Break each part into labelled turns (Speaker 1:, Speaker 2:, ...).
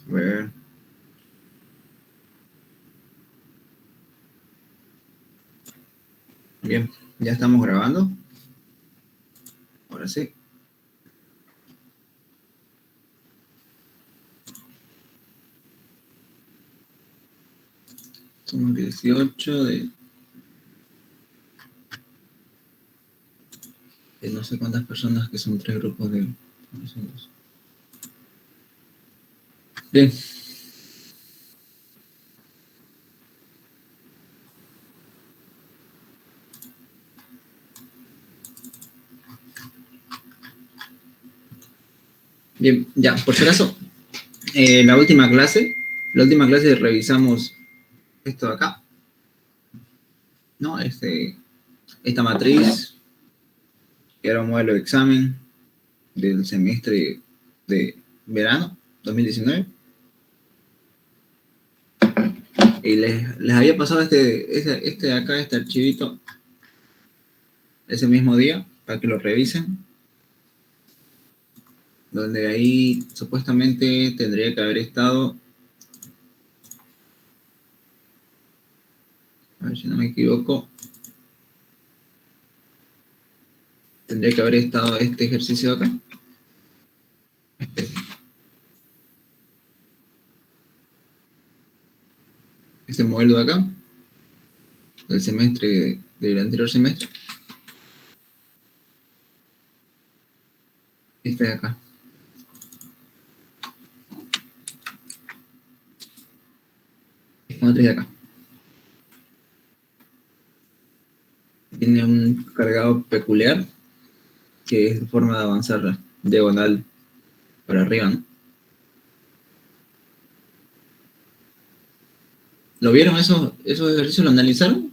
Speaker 1: A ver. Bien, ya estamos grabando. Ahora sí. Somos 18 de no sé cuántas personas, que son 3 grupos de... Bien. Bien, ya, por si acaso, la última clase revisamos esto de acá, ¿no? Esta matriz, que era un modelo de examen del semestre de verano 2019. Y les había pasado este de acá, este archivito, ese mismo día, para que lo revisen, donde ahí supuestamente tendría que haber estado, a ver si no me equivoco, tendría que haber estado este ejercicio de acá, este modelo de acá, del semestre, del anterior semestre, este de acá. Esta matriz de acá. Tiene un cargado peculiar, que es forma de avanzar diagonal para arriba, ¿no? ¿Lo vieron esos ejercicios? ¿Lo analizaron?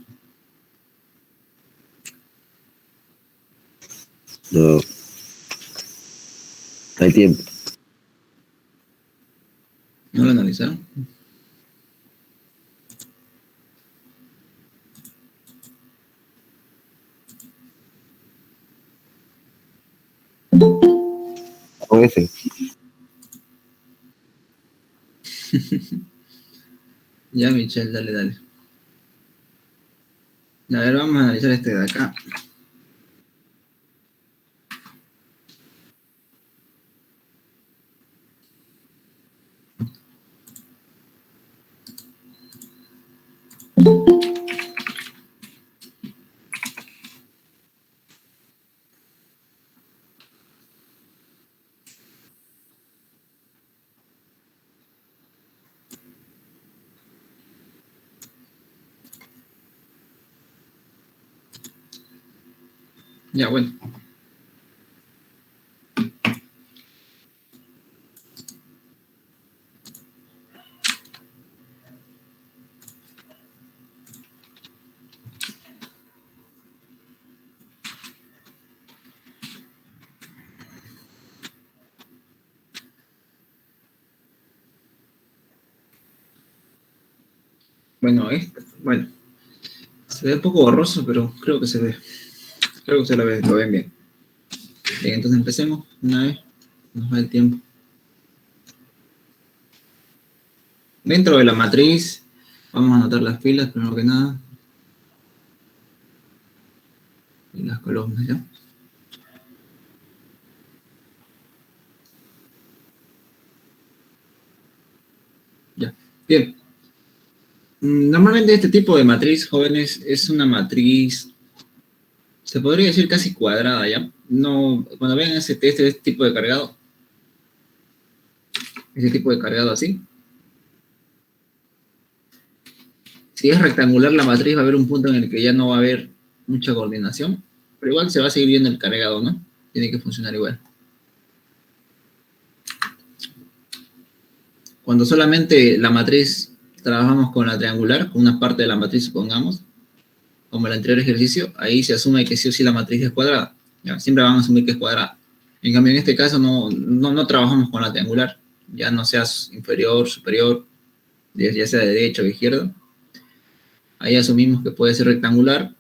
Speaker 2: No. Hay tiempo.
Speaker 1: ¿No lo analizaron?
Speaker 2: Con ese.
Speaker 1: Ya, Michelle, dale. A ver, vamos a analizar este de acá. Ya, bueno. Bueno, se ve un poco borroso, pero creo que se ve. Creo que ustedes lo ven bien. Bien, entonces empecemos una vez. Nos va el tiempo. Dentro de la matriz, vamos a anotar las filas, primero que nada. Y las columnas, ¿ya? Ya. Bien. Normalmente este tipo de matriz, jóvenes, es una matriz, se podría decir casi cuadrada, ¿ya? No, cuando vean este tipo de cargado, ese tipo de cargado así, si es rectangular la matriz va a haber un punto en el que ya no va a haber mucha coordinación, pero igual se va a seguir viendo el cargado, ¿no? Tiene que funcionar igual. Cuando solamente la matriz trabajamos con la triangular, con una parte de la matriz, supongamos, como el anterior ejercicio, ahí se asume que sí o sí la matriz es cuadrada. ¿Ya? Siempre vamos a asumir que es cuadrada. En cambio, en este caso no trabajamos con la triangular, ya no seas inferior, superior, ya sea de derecha o de izquierda. Ahí asumimos que puede ser rectangular,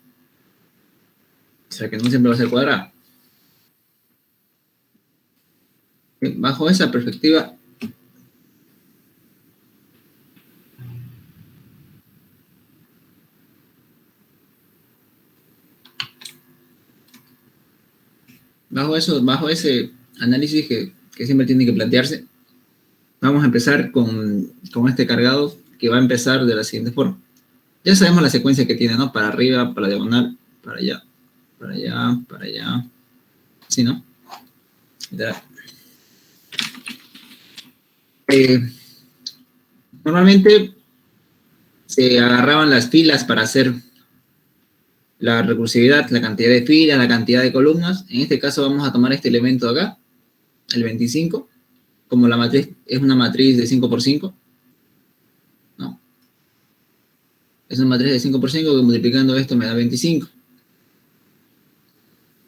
Speaker 1: o sea que no siempre va a ser cuadrada. Bajo esa perspectiva, bajo ese análisis que siempre tiene que plantearse, vamos a empezar con este cargado que va a empezar de la siguiente forma. Ya sabemos la secuencia que tiene, ¿no? Para arriba, para la diagonal, para allá, para allá, para allá. ¿Sí, no? Normalmente se agarraban las filas para hacer la recursividad, la cantidad de filas, la cantidad de columnas. En este caso vamos a tomar este elemento de acá, el 25, como la matriz es una matriz de 5 por 5, ¿no? Es una matriz de 5 por 5 que multiplicando esto me da 25.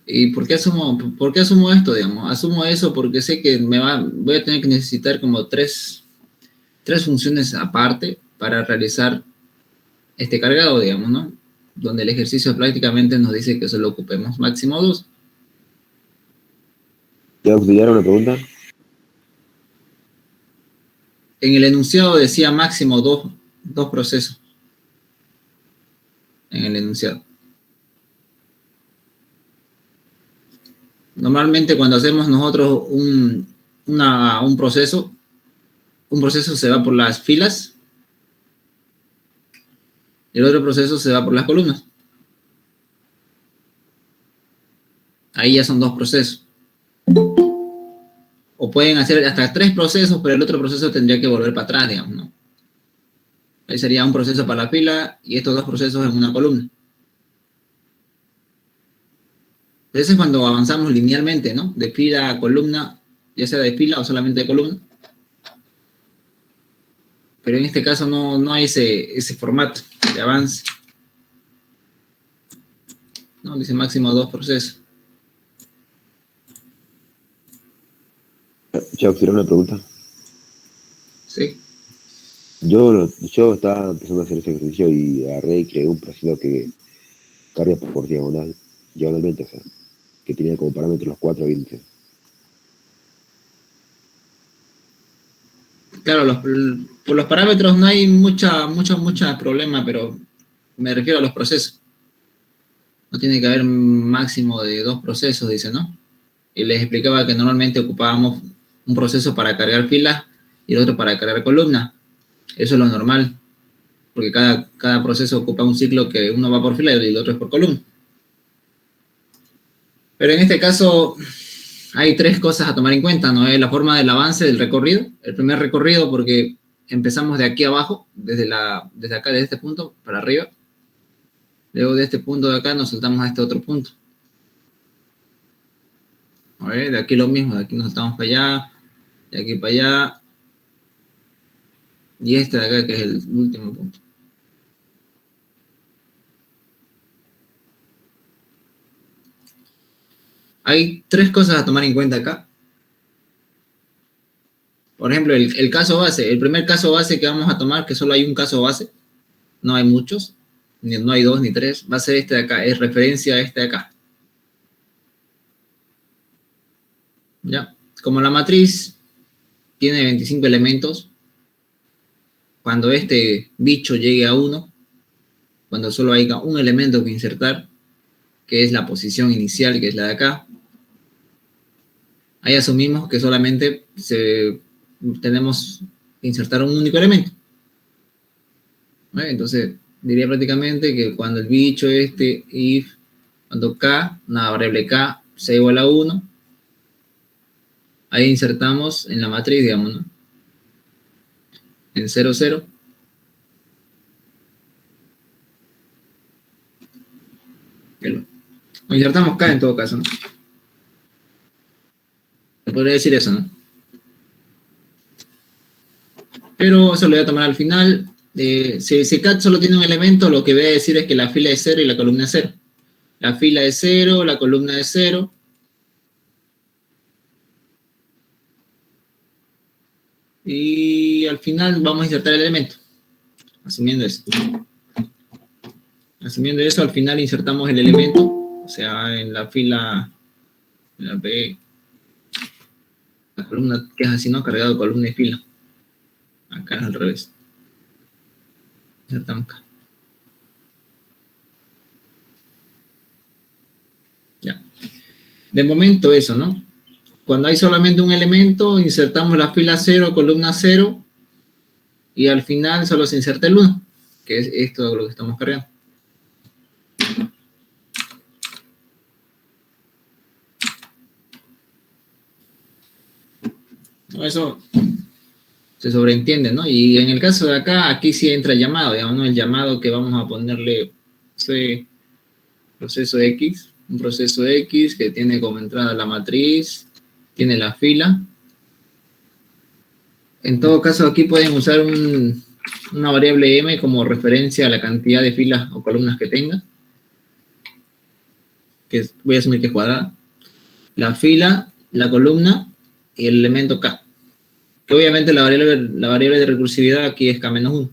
Speaker 1: ¿Y por qué asumo esto, digamos? Asumo eso porque sé que voy a tener que necesitar como tres funciones aparte para realizar este cargado, digamos, ¿no? Donde el ejercicio prácticamente nos dice que solo ocupemos máximo 2.
Speaker 2: ¿Te auxiliar una pregunta?
Speaker 1: En el enunciado decía máximo dos procesos. En el enunciado. Normalmente cuando hacemos nosotros un proceso se va por las filas y el otro proceso se va por las columnas. Ahí ya son 2 procesos. O pueden hacer hasta 3 procesos, pero el otro proceso tendría que volver para atrás, digamos, ¿no? Ahí sería un proceso para la fila y estos 2 procesos en una columna. Eso es cuando avanzamos linealmente, ¿no? De fila a columna, ya sea de fila o solamente de columna. Pero en este caso no hay ese formato de avance. ¿No? Dice máximo 2 procesos.
Speaker 2: ¿Te auxiliar una pregunta?
Speaker 1: Sí.
Speaker 2: Yo estaba empezando a hacer ese ejercicio y agarré y creé un proceso que carga por diagonalmente, o sea, que tenía como parámetro los 4 índices.
Speaker 1: Claro, por los parámetros no hay mucho problema, pero me refiero a los procesos. No tiene que haber máximo de 2 procesos, dice, ¿no? Y les explicaba que normalmente ocupábamos un proceso para cargar filas y el otro para cargar columnas. Eso es lo normal, porque cada proceso ocupa un ciclo que uno va por fila y el otro es por columna. Pero en este caso hay 3 cosas a tomar en cuenta, ¿no? La forma del avance del recorrido. El primer recorrido porque empezamos de aquí abajo, desde acá, desde este punto para arriba. Luego de este punto de acá nos saltamos a este otro punto. A ver, de aquí lo mismo, de aquí nos saltamos para allá, de aquí para allá. Y este de acá que es el último punto. Hay 3 cosas a tomar en cuenta acá. Por ejemplo, el caso base. El primer caso base que vamos a tomar, que solo hay un caso base, no hay muchos, no hay 2 ni 3, va a ser este de acá, es referencia a este de acá. ¿Ya? Como la matriz tiene 25 elementos, cuando este bicho llegue a 1, cuando solo haya un elemento que insertar, que es la posición inicial, que es la de acá, ahí asumimos que solamente tenemos que insertar un único elemento. ¿Vale? Entonces, diría prácticamente que cuando el bicho cuando k, una variable k, sea igual a 1, ahí insertamos en la matriz, digamos, ¿no? En 0, 0. O insertamos k en todo caso, ¿no? Se podría decir eso, ¿no? Pero eso lo voy a tomar al final. Si cat solo tiene un elemento, lo que voy a decir es que la fila es 0 y la columna es 0. La fila es 0, la columna es 0. Y al final vamos a insertar el elemento. Asumiendo eso. Asumiendo eso, al final insertamos el elemento. O sea, en la fila, en la B, la columna que es así, ¿no? Cargado de columna y fila. Acá es al revés. Insertamos acá. Ya. De momento eso, ¿no? Cuando hay solamente un elemento, insertamos la fila 0, columna 0, y al final solo se inserta el 1, que es esto de lo que estamos cargando. Eso se sobreentiende, ¿no? Y en el caso de acá, aquí sí entra el llamado, digamos, ¿no? El llamado que vamos a ponerle, proceso X, un proceso X que tiene como entrada la matriz, tiene la fila. En todo caso, aquí pueden usar una variable m como referencia a la cantidad de filas o columnas que tenga, que voy a asumir que es cuadrada. La fila, la columna y el elemento k. Que obviamente la variable de recursividad aquí es k-1.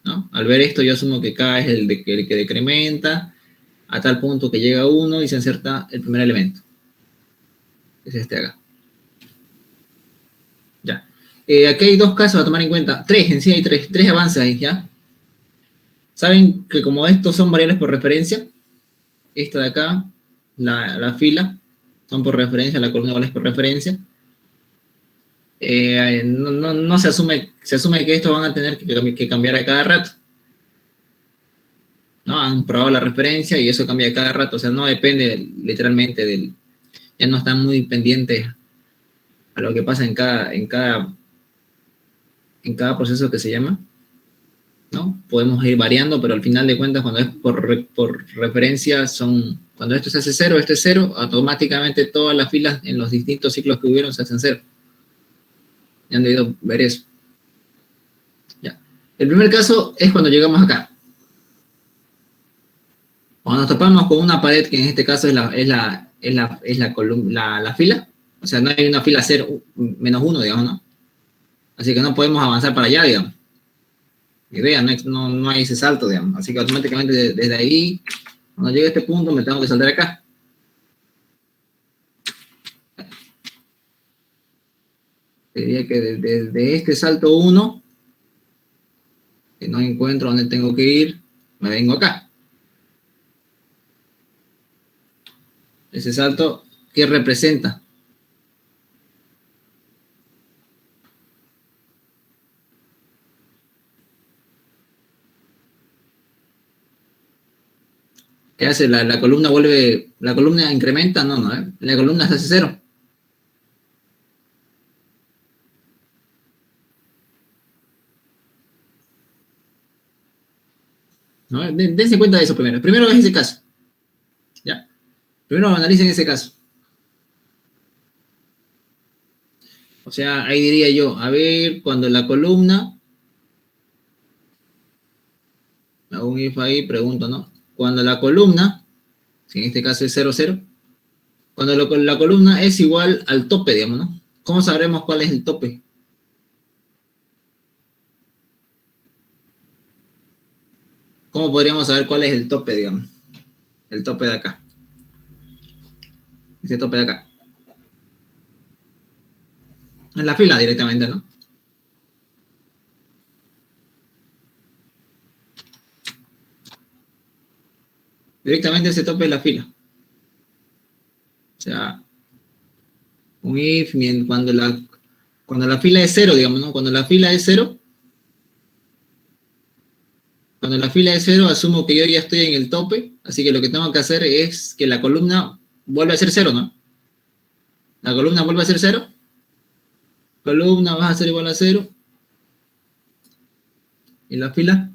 Speaker 1: ¿No? Al ver esto, yo asumo que k es el que decrementa a tal punto que llega a 1 y se inserta el primer elemento. Es este acá. Ya. Aquí hay dos casos a tomar en cuenta. Tres, en sí hay tres avances ahí, ¿ya? Saben que como estos son variables por referencia, esta de acá, la fila, son por referencia, la columna igual es por referencia. No se asume que estos van a tener que cambiar a cada rato. ¿No? Han probado la referencia y eso cambia a cada rato. O sea, no depende literalmente del... Ya no están muy pendientes a lo que pasa en cada proceso que se llama, ¿no? Podemos ir variando, pero al final de cuentas, cuando es por referencia, cuando esto se hace 0, esto es 0, automáticamente todas las filas en los distintos ciclos que hubieron se hacen 0. Ya han debido ver eso. Ya. El primer caso es cuando llegamos acá. Cuando nos topamos con una pared, que en este caso es la fila, o sea, no hay una fila 0, menos 1, digamos, ¿no? Así que no podemos avanzar para allá, digamos. Idea, no hay ese salto, digamos. Así que automáticamente desde ahí, cuando llegue a este punto, me tengo que saltar acá. Diría que desde este salto 1, que no encuentro dónde tengo que ir, me vengo acá. Ese salto, ¿qué representa? ¿Qué hace? La columna la columna incrementa, no, la columna se hace 0. ¿No? Dense cuenta de eso primero. Primero es ese caso. ¿Ya? Primero analicen ese caso. O sea, ahí diría yo, a ver, cuando la columna, hago un if ahí, pregunto, ¿no? Cuando la columna, si en este caso es 0, 0, cuando la columna es igual al tope, digamos, ¿no? ¿Cómo sabremos cuál es el tope? ¿Cómo podríamos saber cuál es el tope, digamos? El tope de acá. Ese tope de acá. En la fila directamente, ¿no? Directamente ese tope es la fila. O sea, un if, cuando la fila es 0, digamos, ¿no? Cuando la fila es 0, asumo que yo ya estoy en el tope, así que lo que tengo que hacer es que la columna vuelva a ser 0, ¿no? La columna vuelve a ser 0. Columna va a ser igual a 0. ¿Y la fila?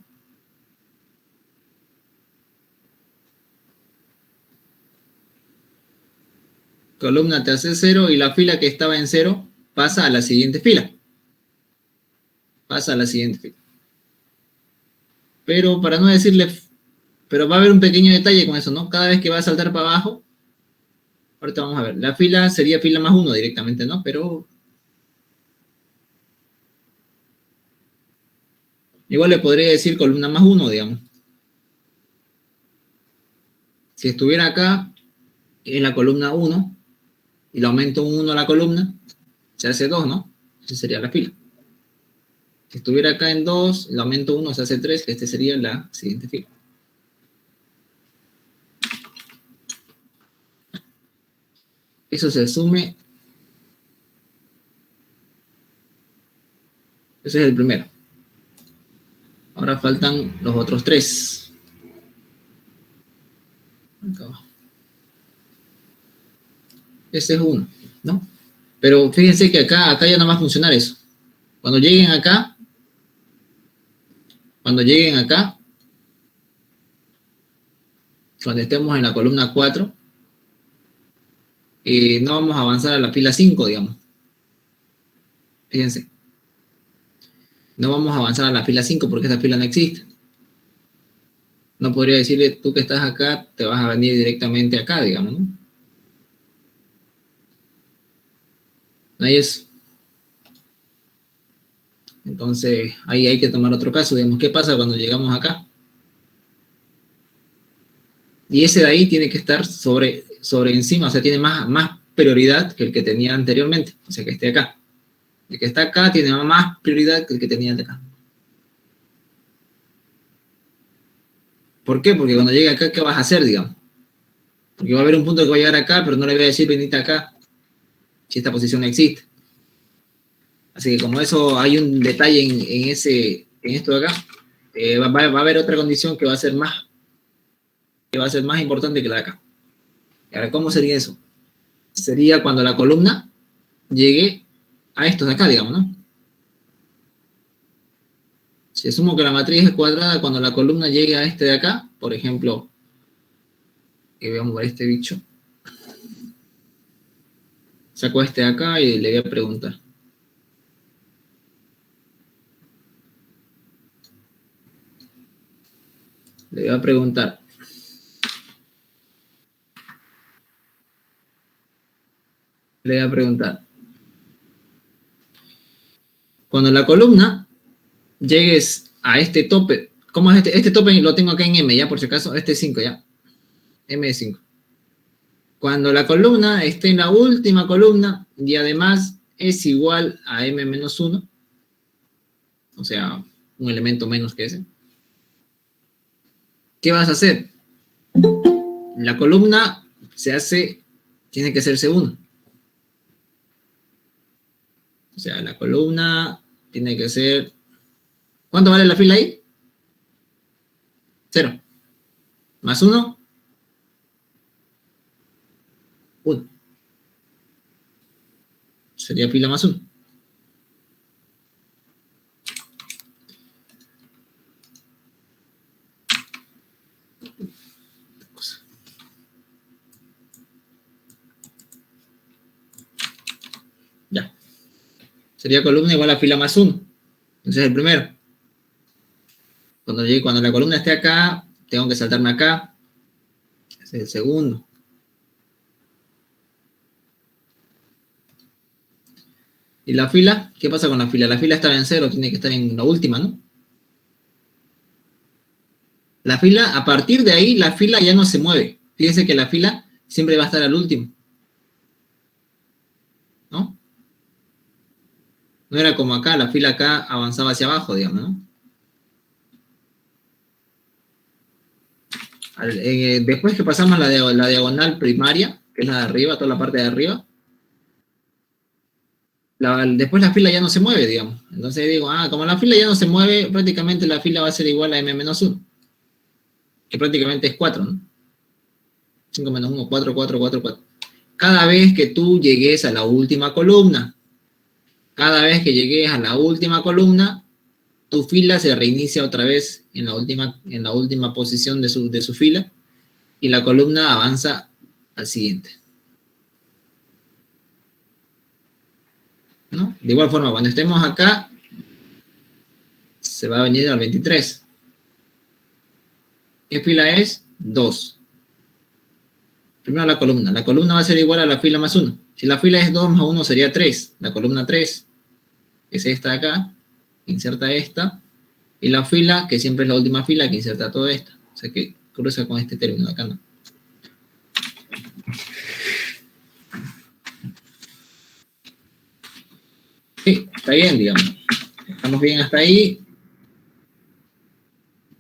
Speaker 1: Columna te hace 0 y la fila que estaba en 0 pasa a la siguiente fila. Pero para no decirle... Pero va a haber un pequeño detalle con eso, ¿no? Cada vez que va a saltar para abajo, ahorita vamos a ver, la fila sería fila más 1 directamente, ¿no? Pero igual le podría decir columna más 1, digamos. Si estuviera acá, en la columna 1, y le aumento un 1 a la columna, se hace 2, ¿no? Esa sería la fila. Si estuviera acá en 2, le aumento 1, se hace 3, que este sería la siguiente fila. eso se sume. Ese es el primero. Ahora faltan los otros tres. Acá abajo. Ese es uno, ¿no? Pero fíjense que acá ya no va a funcionar eso. Cuando lleguen acá, cuando estemos en la columna 4, no vamos a avanzar a la fila 5, digamos. Fíjense. No vamos a avanzar a la fila 5 porque esta fila no existe. No podría decirle, tú que estás acá, te vas a venir directamente acá, digamos, ¿no? No hay eso. Entonces, ahí hay que tomar otro caso, digamos, ¿qué pasa cuando llegamos acá? Y ese de ahí tiene que estar sobre encima, o sea, tiene más prioridad que el que tenía anteriormente, o sea, que esté acá. El que está acá tiene más prioridad que el que tenía de acá. ¿Por qué? Porque cuando llegue acá, ¿qué vas a hacer, digamos? Porque va a haber un punto que va a llegar acá, pero no le voy a decir venite acá, si esta posición no existe. Así que como eso hay un detalle en esto de acá, va a haber otra condición que va a ser más importante que la de acá. Y ahora, ¿cómo sería eso? Sería cuando la columna llegue a estos de acá, digamos, ¿no? Si asumo que la matriz es cuadrada, cuando la columna llegue a este de acá, por ejemplo, que veamos ver este bicho, saco este de acá y le voy a preguntar. Le voy a preguntar. Cuando la columna llegues a este tope, ¿cómo es este tope? Lo tengo acá en M, ya por si acaso, este es 5 ya. M es 5. Cuando la columna esté en la última columna y además es igual a M menos 1, o sea, un elemento menos que ese, ¿qué vas a hacer? La columna tiene que hacerse 1. O sea, la columna tiene que ser... ¿Cuánto vale la fila ahí? 0. Más 1. 1. Sería fila más 1. Ya. Sería columna igual a fila más 1. Ese es el primero. Cuando la columna esté acá, tengo que saltarme acá. Ese es el segundo. ¿Y la fila? ¿Qué pasa con la fila? La fila estaba en 0, tiene que estar en la última, ¿no? La fila, a partir de ahí, la fila ya no se mueve. Fíjense que la fila siempre va a estar al último. ¿No? No era como acá, la fila acá avanzaba hacia abajo, digamos, ¿no? Después que pasamos la diagonal primaria, que es la de arriba, toda la parte de arriba, después la fila ya no se mueve, digamos. Entonces digo, como la fila ya no se mueve, prácticamente la fila va a ser igual a m-1, que prácticamente es 4, ¿no? 5 menos 1, 4, 4, 4, 4. Cada vez que tú llegues a la última columna, tu fila se reinicia otra vez en la última posición de su fila y la columna avanza al siguiente. ¿No? De igual forma, cuando estemos acá, se va a venir al 23. ¿Qué fila es? 2. Primero la columna. La columna va a ser igual a la fila más 1. Si la fila es 2 más 1 sería 3. La columna 3 es esta de acá. Inserta esta. Y la fila, que siempre es la última fila, que inserta toda esta. O sea que cruza con este término de acá, ¿no? Sí, está bien, digamos. Estamos bien hasta ahí.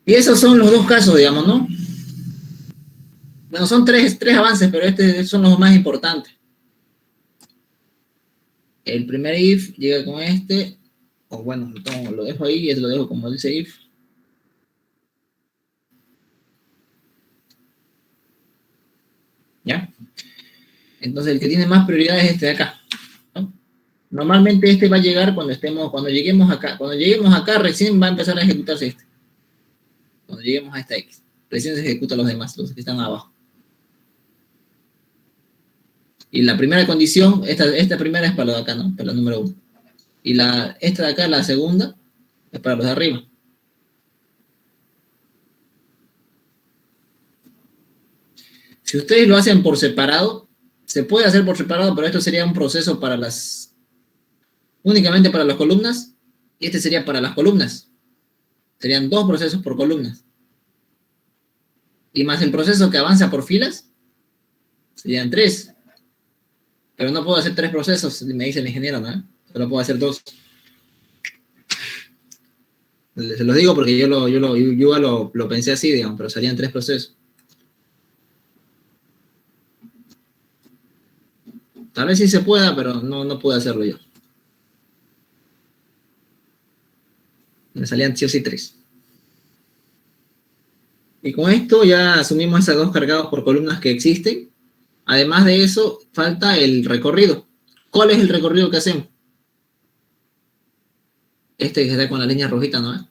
Speaker 1: Y esos son los dos casos, digamos, ¿no? Bueno, son tres avances, pero estos son los más importantes. El primer if llega con este, o bueno, lo dejo ahí y esto lo dejo como dice if. ¿Ya? Entonces el que tiene más prioridad es este de acá, ¿no? Normalmente este va a llegar cuando lleguemos acá recién va a empezar a ejecutarse este. Cuando lleguemos a esta X, recién se ejecutan los demás, los que están abajo. Y la primera condición, esta primera es para lo de acá, ¿no? Para la número 1. Y esta de acá, la segunda, es para los de arriba. Si ustedes lo hacen por separado, se puede hacer por separado, pero esto sería un proceso únicamente para las columnas, y este sería para las columnas. Serían 2 procesos por columnas. Y más el proceso que avanza por filas, serían 3. Pero no puedo hacer 3 procesos, me dice el ingeniero, ¿no? Solo puedo hacer 2. Se los digo porque yo lo pensé así, digamos, pero serían 3 procesos. Tal vez sí se pueda, pero no puedo hacerlo yo. Me salían sí o sí 3. Y con esto ya asumimos esas 2 cargados por columnas que existen. Además de eso, falta el recorrido. ¿Cuál es el recorrido que hacemos? Este que está con la línea rojita, ¿no?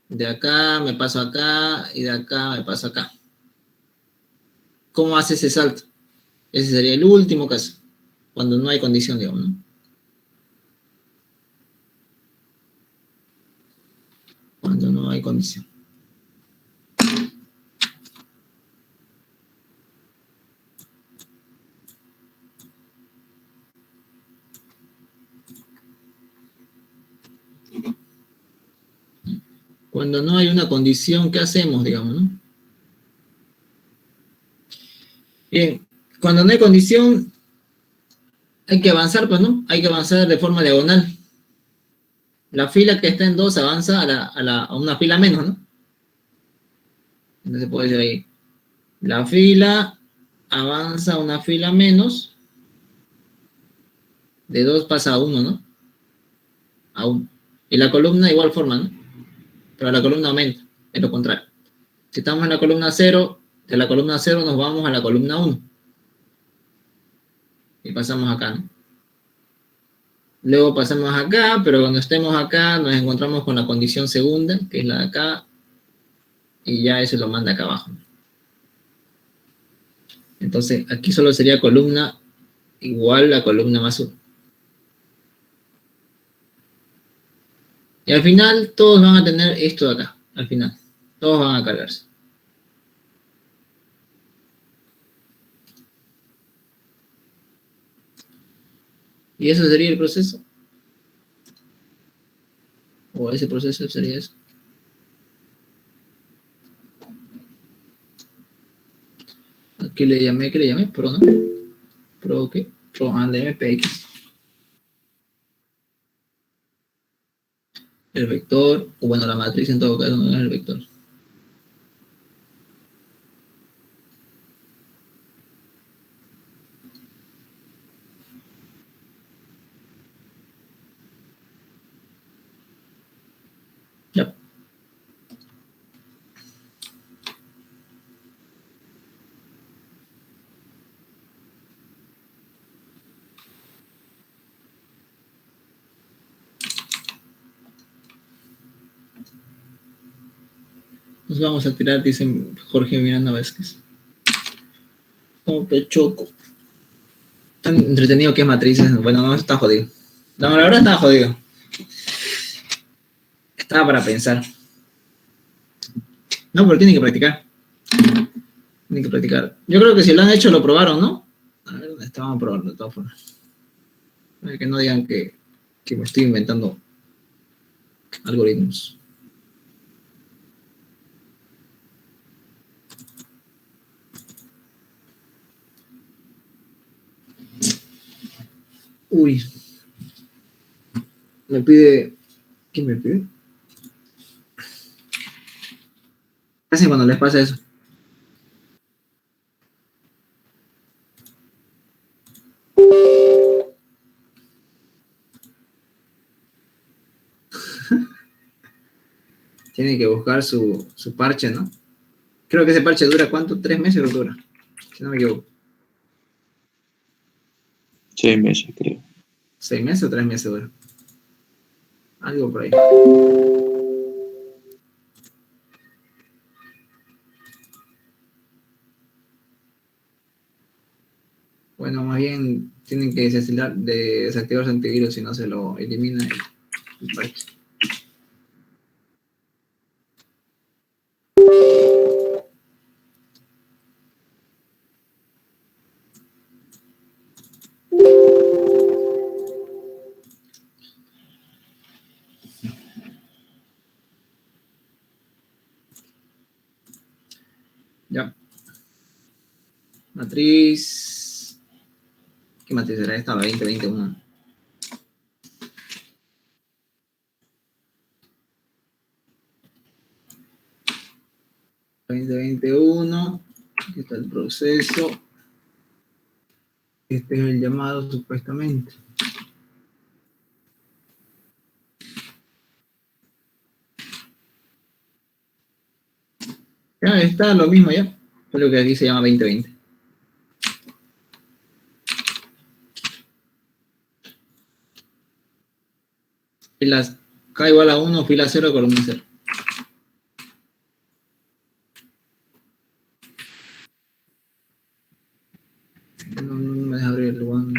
Speaker 1: De acá me paso acá y de acá me paso acá. ¿Cómo hace ese salto? Ese sería el último caso, cuando no hay condición, digamos, ¿no? Cuando no hay condición. Cuando no hay una condición, ¿qué hacemos, digamos, no? Bien, cuando no hay condición, hay que avanzar, pues, ¿no? Hay que avanzar de forma diagonal. La fila que está en 2 avanza a una fila menos, ¿no? Entonces puede decir ahí, la fila avanza a una fila menos, de 2 pasa a 1, ¿no? A 1. Y la columna de igual forma, ¿no? Pero la columna aumenta, es lo contrario. Si estamos en la columna 0, de la columna 0 nos vamos a la columna 1. Y pasamos acá, ¿no? Luego pasamos acá, pero cuando estemos acá nos encontramos con la condición segunda, que es la de acá, y ya eso lo manda acá abajo. Entonces, aquí solo sería columna igual a columna más 1. Y al final todos van a tener esto de acá, al final. Todos van a cargarse. ¿Y eso sería el proceso? ¿O ese proceso sería eso? ¿Qué le llamé? Pro, ¿no? Pro, ¿qué? Pro and MPX. El vector, o bueno, la matriz en todo caso no es el vector. Ya. Nos vamos a tirar, dice Jorge Miranda Vázquez. Como pechoco. Tan entretenido que es matrices. Bueno, no, está jodido. No, la verdad estaba jodido. Estaba para pensar. No, pero tienen que practicar. Tienen que practicar. Yo creo que si lo han hecho, lo probaron, ¿no? A ver, ¿dónde está? Vamos a probarlo de todas formas. Para que no digan que me estoy inventando algoritmos. Uy. Me pide... ¿Quién me pide? ¿Qué hacen cuando les pasa eso? tiene que buscar su parche, ¿no? Creo que ese parche dura, ¿cuánto? 3 meses lo dura, si no me equivoco.
Speaker 3: 6 meses, creo.
Speaker 1: 6 meses o 3 meses dura. Algo por ahí. Bueno, más bien tienen que desactivar su antivirus si no se lo elimina el parche. Ya. Matriz. ¿Qué matriz será esta? 2021. Aquí está el proceso. Este es el llamado supuestamente. Ya está lo mismo ya. Solo que aquí se llama 2020. Filas K igual a 1, fila 0, columna 0. No me deja abrir el one.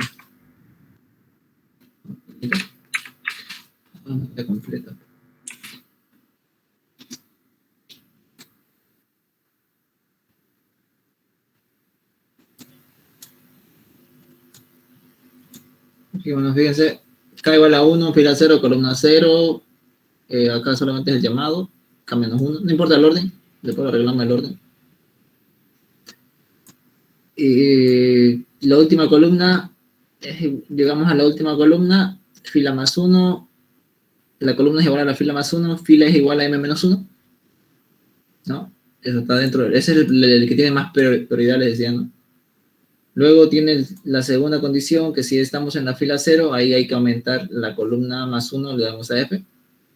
Speaker 1: No está completa. Aquí, bueno, fíjense. K igual a 1, fila 0, columna 0. Acá solamente es el llamado. K-1. No importa el orden. Después arreglamos el orden. La última columna, llegamos a la última columna, fila más 1, la columna es igual a la fila más 1, fila es igual a m menos 1, ¿no? Eso está dentro, ese es el que tiene más prioridad, les decía, ¿no? Luego tiene la segunda condición, que si estamos en la fila 0, ahí hay que aumentar la columna más 1, le damos a F,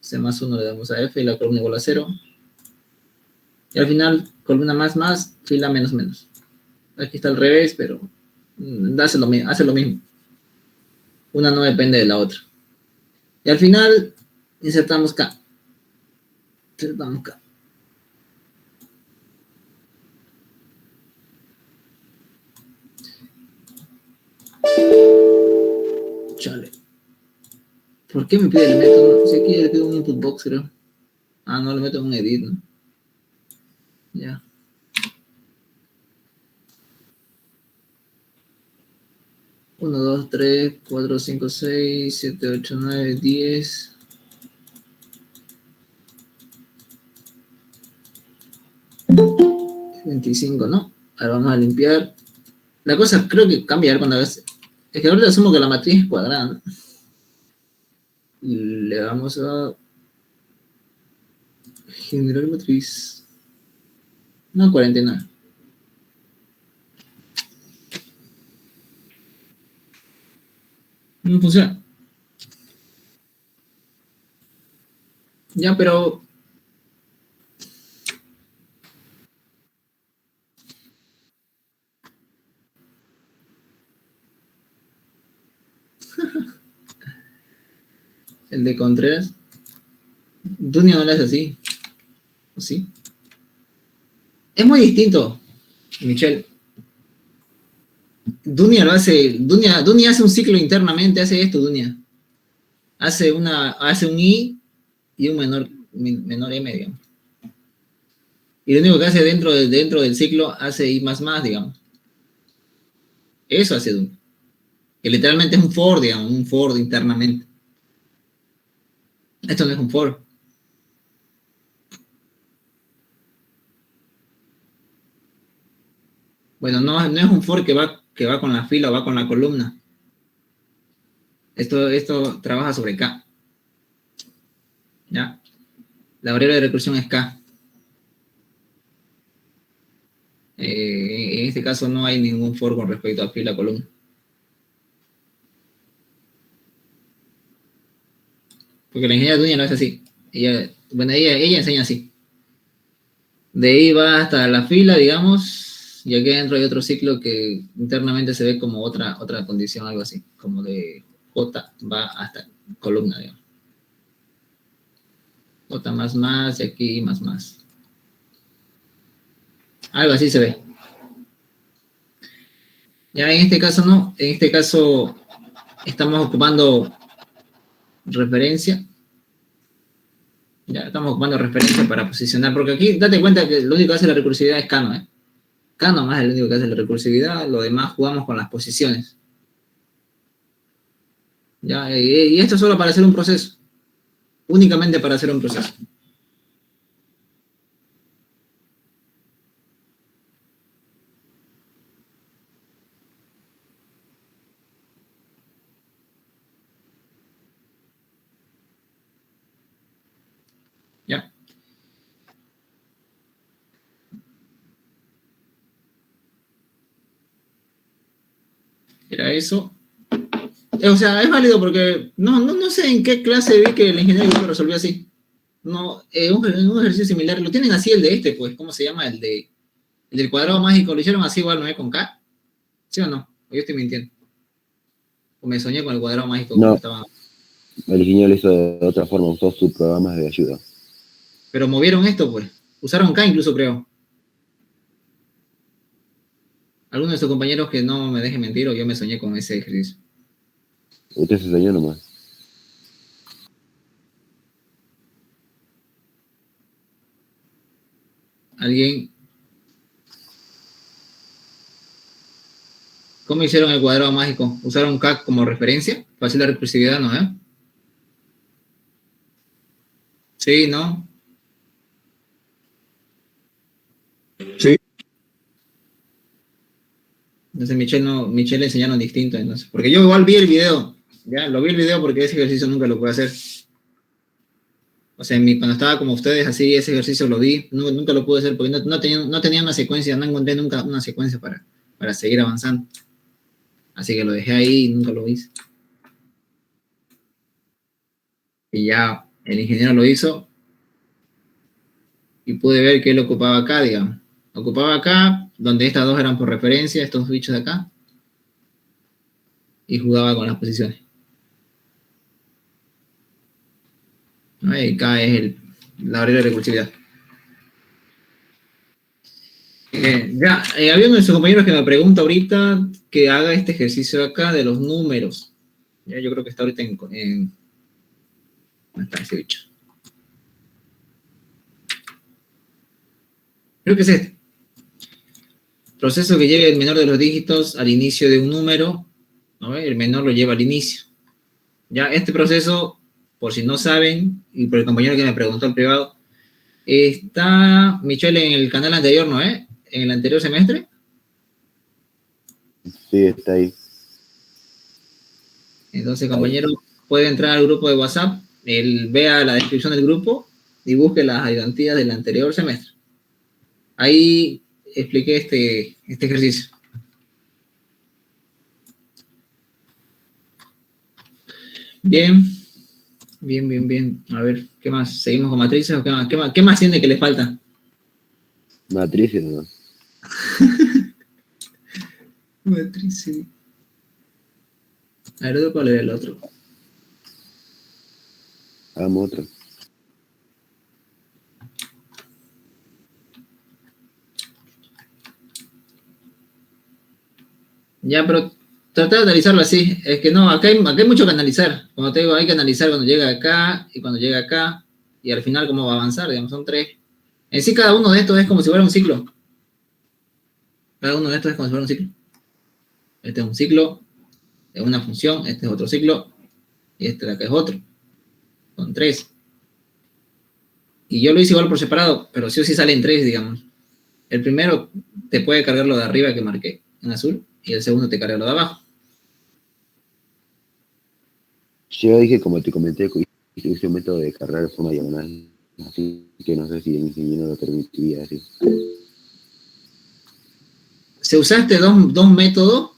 Speaker 1: C más 1 le damos a F, y la columna igual a 0. Y al final, columna más, fila menos menos. Aquí está al revés, pero hace lo mismo. Una no depende de la otra. Y al final, insertamos K. Chale. ¿Por qué me pide el método? Si aquí le pido un input box, creo. Ah, no, le meto en un edit, ¿no? Ya. Uno, 2, 3, 4, 5, 6, 7, 8, 9, 10. $25, ¿no? Ahora vamos a limpiar. La cosa creo que cambia cuando ves. Es que ahorita asumo que la matriz es cuadrada, ¿no? Y le vamos a generar matriz. No, 49. No funciona. Ya, pero... el de Contreras. Dunia no lo hace así. ¿O sí? Es muy distinto, Michelle. Dunia lo hace... Dunia hace un ciclo internamente, hace esto, Dunia. Hace un I y un menor M, digamos. Y lo único que hace dentro del ciclo hace I más, digamos. Eso hace Dunia. Que literalmente es un for, digamos, un for internamente. Esto no es un for. Bueno, no es un for que va con la fila o va con la columna. Esto trabaja sobre K. ¿Ya? La variable de recursión es K. En este caso no hay ningún for con respecto a fila o columna. Porque la ingeniería Dunia no es así. Ella bueno, ella enseña así. De ahí va hasta la fila, digamos, y aquí adentro hay otro ciclo que internamente se ve como otra condición, algo así, como de J va hasta columna, digamos. J más, y aquí más. Algo así se ve. Ya en este caso no, en este caso estamos ocupando referencia. Ya estamos ocupando referencia para posicionar, porque aquí date cuenta que lo único que hace la recursividad es K, ¿no? K nomás es lo único que hace la recursividad, lo demás jugamos con las posiciones. Ya, y esto es solo para hacer un proceso, únicamente para hacer un proceso. Ya. Era eso. O sea, es válido porque no sé en qué clase vi que el ingeniero lo resolvió así. No, un ejercicio similar. Lo tienen así el de este, pues. ¿Cómo se llama? El del cuadrado mágico. Lo hicieron así igual, ¿no es con K? ¿Sí o no? O yo estoy mintiendo. O me soñé con el cuadrado mágico.
Speaker 2: No,
Speaker 1: estaba...
Speaker 2: el ingeniero lo hizo de otra forma, usó sus programas de ayuda.
Speaker 1: Pero movieron esto, pues. Usaron K incluso, creo. Algunos de sus compañeros que no me dejen mentir, o yo me soñé con ese ejercicio.
Speaker 2: Usted se enseñó nomás.
Speaker 1: ¿Alguien? ¿Cómo hicieron el cuadrado mágico? ¿Usaron K como referencia? Para hacer la recursividad, ¿no? Sí, ¿no?
Speaker 3: Sí.
Speaker 1: Entonces Michelle le enseñaron distinto, entonces. Porque yo igual vi el video, ya, lo vi el video porque ese ejercicio nunca lo pude hacer. O sea, cuando estaba como ustedes así, ese ejercicio lo vi, nunca lo pude hacer porque no tenía una secuencia, no encontré nunca una secuencia para seguir avanzando. Así que lo dejé ahí y nunca lo hice. Y ya el ingeniero lo hizo y pude ver que él ocupaba acá, digamos. Ocupaba acá, donde estas dos eran por referencia, estos bichos de acá, y jugaba con las posiciones. ¿No? Y acá es la barrera de recursividad. Había uno de sus compañeros que me pregunta ahorita que haga este ejercicio de acá de los números. Ya, yo creo que está ahorita ¿dónde está ese bicho? Creo que es este. Proceso que lleve el menor de los dígitos al inicio de un número, ¿no? El menor lo lleva al inicio. Ya, este proceso, por si no saben, y por el compañero que me preguntó en privado, está Michelle en el canal anterior, ¿no? En el anterior semestre.
Speaker 2: Sí, está ahí.
Speaker 1: Entonces, compañero, puede entrar al grupo de WhatsApp, él vea la descripción del grupo y busque las ayudantías del anterior semestre. Ahí expliqué este ejercicio. Bien. A ver, ¿qué más? ¿Seguimos con matrices o qué más? ¿Qué más tiene que le falta?
Speaker 2: Matrices nomás.
Speaker 1: Matrices. A ver, ¿cuál era el otro?
Speaker 2: Hagamos otro.
Speaker 1: Ya, pero trata de analizarlo así. Es que no, acá hay mucho que analizar. Como te digo, hay que analizar cuando llega acá y cuando llega acá. Y al final cómo va a avanzar, digamos, son 3. En sí, cada uno de estos es como si fuera un ciclo. Cada uno de estos es como si fuera un ciclo. Este es un ciclo, es una función, este es otro ciclo, y este de acá es otro. Son 3. Y yo lo hice igual por separado, pero sí o sí salen 3, digamos. El primero te puede cargar lo de arriba que marqué en azul, y el segundo te carga lo de abajo.
Speaker 2: Yo dije, como te comenté, que hice un método de cargar de forma diagonal, así que no sé si el ingeniero lo permitiría así.
Speaker 1: Si usaste dos métodos,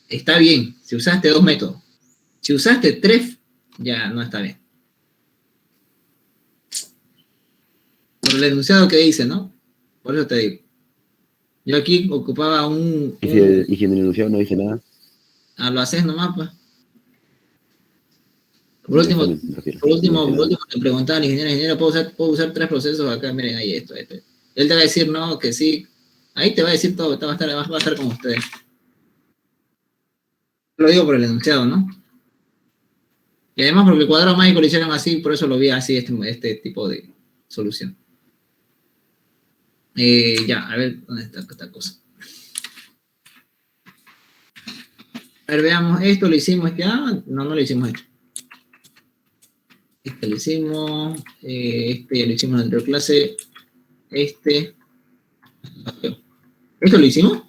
Speaker 1: está bien. Si usaste 2 métodos. Si usaste 3, ya no está bien. Por el enunciado que dice, ¿no? Por eso te digo. Yo aquí ocupaba
Speaker 2: ¿Y si en el enunciado no dice nada?
Speaker 1: lo haces nomás, pues. Por
Speaker 2: En el
Speaker 1: último,
Speaker 2: examen, me refiero.
Speaker 1: por
Speaker 2: No
Speaker 1: último,
Speaker 2: dice
Speaker 1: por
Speaker 2: nada.
Speaker 1: último te preguntaba al ingeniero, ¿puedo usar 3 procesos acá? Miren, ahí esto. Él te va a decir no, que sí. Ahí te va a decir todo, va a estar con ustedes. Lo digo por el enunciado, ¿no? Y además porque el cuadrado mágico lo hicieron así, por eso lo vi así, este tipo de solución. Ya, a ver, ¿dónde está esta cosa? A ver, veamos, esto lo hicimos no lo hicimos esto. Este lo hicimos, este ya lo hicimos en la anterior clase, ¿esto lo hicimos?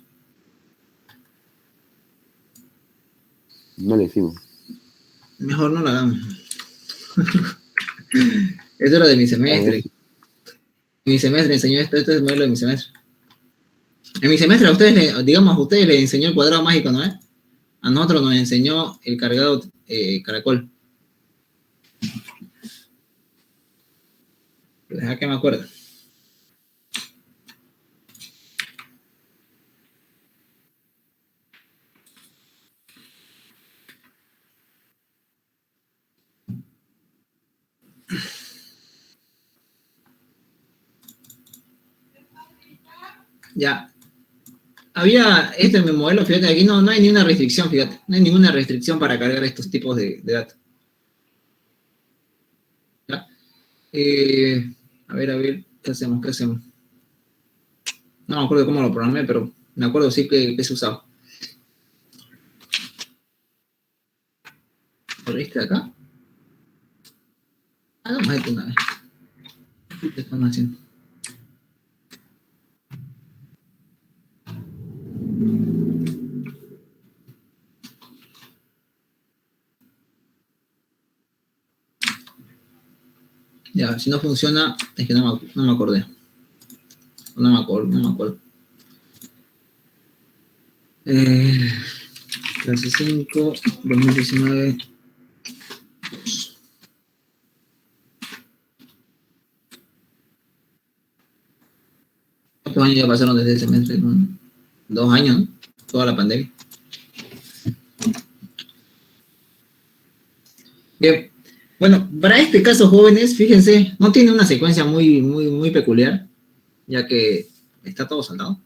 Speaker 2: No le decimos.
Speaker 1: Mejor no lo hagamos. Esto era de mi
Speaker 2: A ver,
Speaker 1: semestre. Mi semestre enseñó esto es el modelo de mi semestre. En mi semestre a ustedes les enseñó el cuadrado mágico, ¿no es? A nosotros nos enseñó el cargado caracol. Deja que me acuerdo. Ya. Había este en mi modelo, fíjate, aquí no hay ni una restricción, fíjate. No hay ninguna restricción para cargar estos tipos de datos. ¿Ya? A ver, ¿qué hacemos? No me acuerdo cómo lo programé, pero me acuerdo sí que se usaba. ¿Por este de acá? Hagamos esto una vez. ¿Qué están haciendo? Ya, si no funciona, es que no me acordé. No me acuerdo. Clase 5, 2019. ¿Cuántos años ya pasaron desde ese semestre? 2 años, ¿no? Toda la pandemia. Bien. Bueno, para este caso, jóvenes, fíjense, no tiene una secuencia muy peculiar, ya que está todo saltado.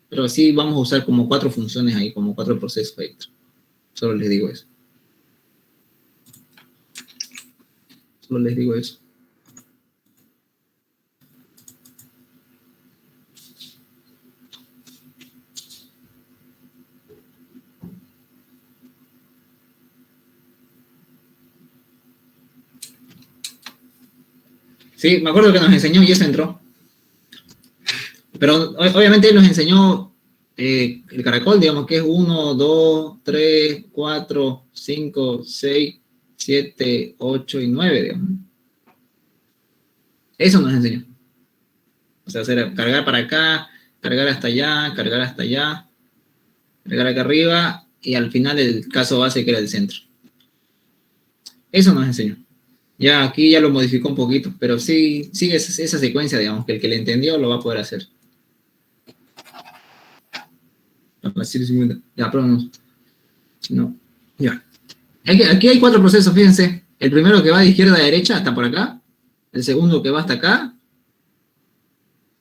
Speaker 1: Pero sí vamos a usar como 4 funciones ahí, como 4 procesos extra. Solo les digo eso. Sí, me acuerdo que nos enseñó y eso entró. Pero obviamente él nos enseñó el caracol, digamos que es 1, 2, 3, 4, 5, 6, 7, 8 y 9, digamos. Eso nos enseñó. O sea, cargar para acá, cargar hasta allá, cargar acá arriba, y al final el caso base que era el centro. Eso nos enseñó. Ya aquí ya lo modificó un poquito, pero sí sigue esa secuencia, digamos, que el que le entendió lo va a poder hacer. Ya, pero no. Ya. Aquí hay 4 procesos, fíjense. El primero que va de izquierda a derecha, hasta por acá. El segundo que va hasta acá.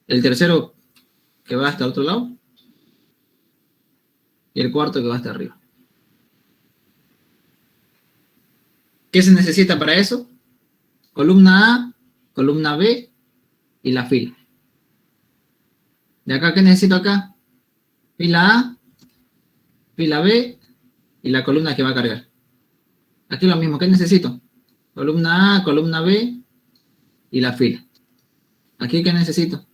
Speaker 1: El tercero que va hasta el otro lado. Y el cuarto que va hasta arriba. ¿Qué se necesita para eso? Columna A, columna B y la fila. ¿De acá qué necesito acá? Fila A, fila B y la columna que va a cargar. Aquí lo mismo, ¿qué necesito? Columna A, columna B y la fila. Aquí ¿qué necesito?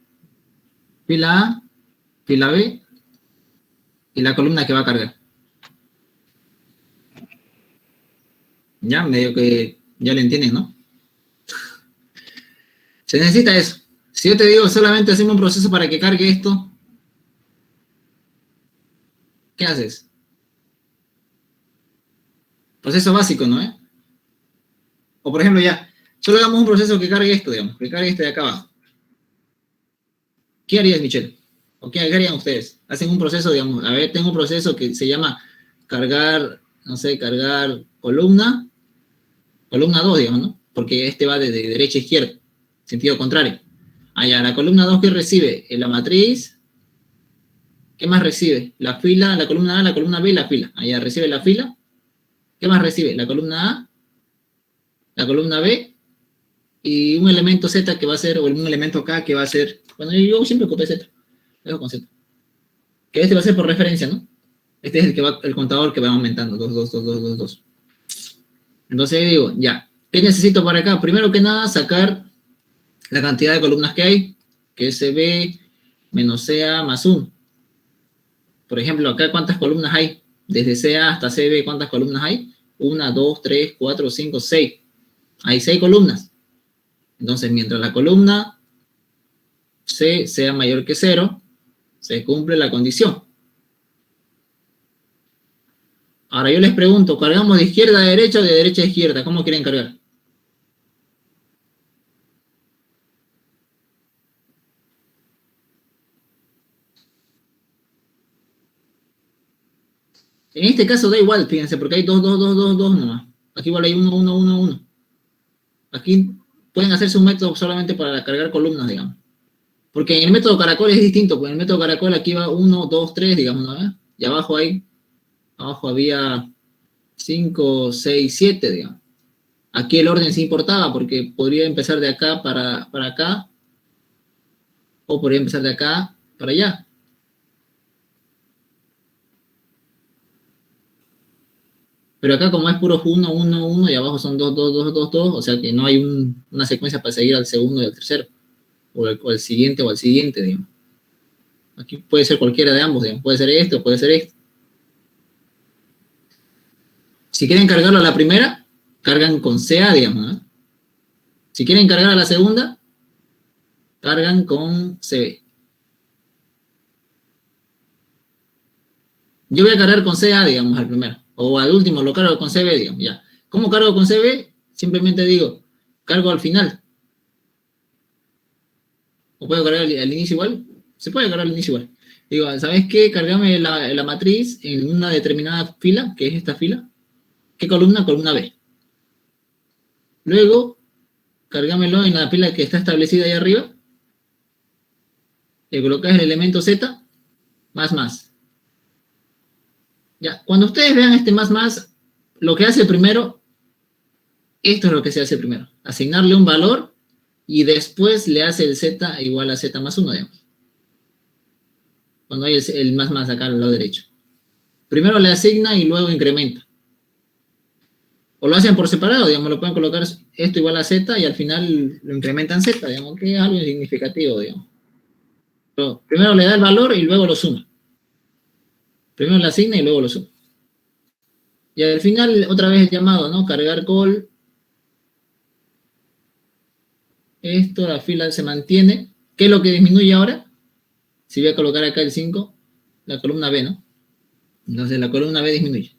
Speaker 1: Fila A, fila B y la columna que va a cargar. Ya, medio que ya le entienden, ¿no? Se necesita eso. Si yo te digo solamente hacemos un proceso para que cargue esto, ¿qué haces? Proceso básico, ¿no? O por ejemplo ya, Solo hagamos un proceso que cargue esto, digamos, que cargue este de acá abajo. ¿Qué harías, Michelle? ¿O qué harían ustedes? Hacen un proceso, digamos, a ver, tengo un proceso que se llama cargar, no sé, cargar columna 2, digamos, ¿no? Porque este va de derecha a izquierda, sentido contrario. Allá, la columna 2, ¿qué recibe? La matriz. ¿Qué más recibe? La fila, la columna A, la columna B y la fila. Allá recibe la fila. ¿Qué más recibe? La columna A, la columna B y un elemento Z que va a ser, o un elemento K que va a ser, bueno, yo siempre ocupé Z, dejo con Z. Que este va a ser por referencia, ¿no? Este es el contador que va aumentando, 2, 2, 2, 2, 2, 2. Entonces digo, ya, ¿qué necesito para acá? Primero que nada, sacar la cantidad de columnas que hay, que es CB menos CA más 1. Por ejemplo, acá, ¿cuántas columnas hay? Desde CA hasta CB, ¿cuántas columnas hay? 1, 2, 3, 4, 5, 6. Hay 6 columnas. Entonces, mientras la columna C sea mayor que 0, se cumple la condición. Ahora yo les pregunto, ¿cargamos de izquierda a derecha o de derecha a izquierda? ¿Cómo quieren cargar? En este caso da igual, fíjense, porque hay 2, 2, 2, 2, 2 nomás. Aquí igual hay 1, 1, 1, 1. Aquí pueden hacerse un método solamente para cargar columnas, digamos. Porque en el método caracol es distinto, pues en el método caracol aquí va 1, 2, 3, digamos, ¿no? Y abajo había 5, 6, 7, digamos. Aquí el orden sí importaba, porque podría empezar de acá para acá, o podría empezar de acá para allá. Pero acá como es puro 1, 1, 1, y abajo son 2, 2, 2, 2, 2, o sea que no hay una secuencia para seguir al segundo y al tercero, o al siguiente, digamos. Aquí puede ser cualquiera de ambos, digamos. Puede ser esto, puede ser esto. Si quieren cargarlo a la primera, cargan con CA, digamos, ¿no? Si quieren cargar a la segunda, cargan con CB. Yo voy a cargar con CA, digamos, al primero. O al último lo cargo con CB, digamos, ya. ¿Cómo cargo con CB? Simplemente digo, cargo al final. ¿O puedo cargar al inicio igual? Se puede cargar al inicio igual. Digo, ¿sabes qué? Cargame la matriz en una determinada fila, que es esta fila. ¿Qué columna? Columna B. Luego, cargámelo en la fila que está establecida ahí arriba. Le colocas el elemento Z, más. Ya, cuando ustedes vean este más, lo que hace primero, esto es lo que se hace primero. Asignarle un valor y después le hace el Z igual a Z más 1, digamos. Cuando hay el más acá al lado derecho. Primero le asigna y luego incrementa. O lo hacen por separado, digamos, lo pueden colocar esto igual a Z y al final lo incrementan Z, digamos, que es algo significativo, digamos. Pero primero le da el valor y luego lo suma. Primero le asigna y luego lo suma. Y al final, otra vez el llamado, ¿no? Cargar call. Esto, la fila se mantiene. ¿Qué es lo que disminuye ahora? Si voy a colocar acá el 5, la columna B, ¿no? Entonces la columna B disminuye.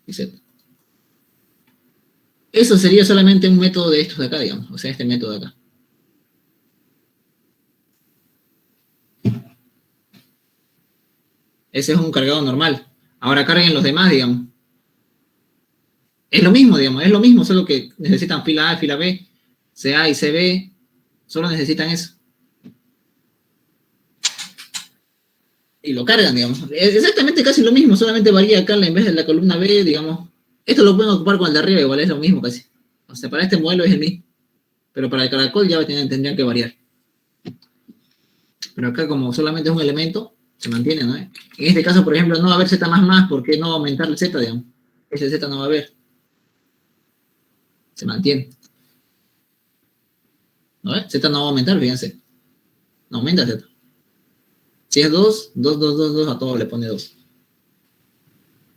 Speaker 1: Y Z. Eso sería solamente un método de estos de acá, digamos. O sea, este método de acá. Ese es un cargado normal. Ahora carguen los demás, digamos. Es lo mismo, digamos. Es lo mismo, solo que necesitan fila A, fila B, CA y CB. Solo necesitan eso. Y lo cargan, digamos. Es exactamente casi lo mismo, solamente varía acá en vez de la columna B, digamos. Esto lo pueden ocupar con el de arriba, igual es lo mismo casi. O sea, para este modelo es el mismo. Pero para el caracol ya tendrían que variar. Pero acá como solamente es un elemento, se mantiene, ¿no? En este caso, por ejemplo, no va a haber Z más, ¿por qué no aumentar el Z, digamos? Ese Z no va a haber. Se mantiene. ¿No ves? Z no va a aumentar, fíjense. No aumenta Z. Si es 2, 2, 2, 2, 2, a todo le pone 2.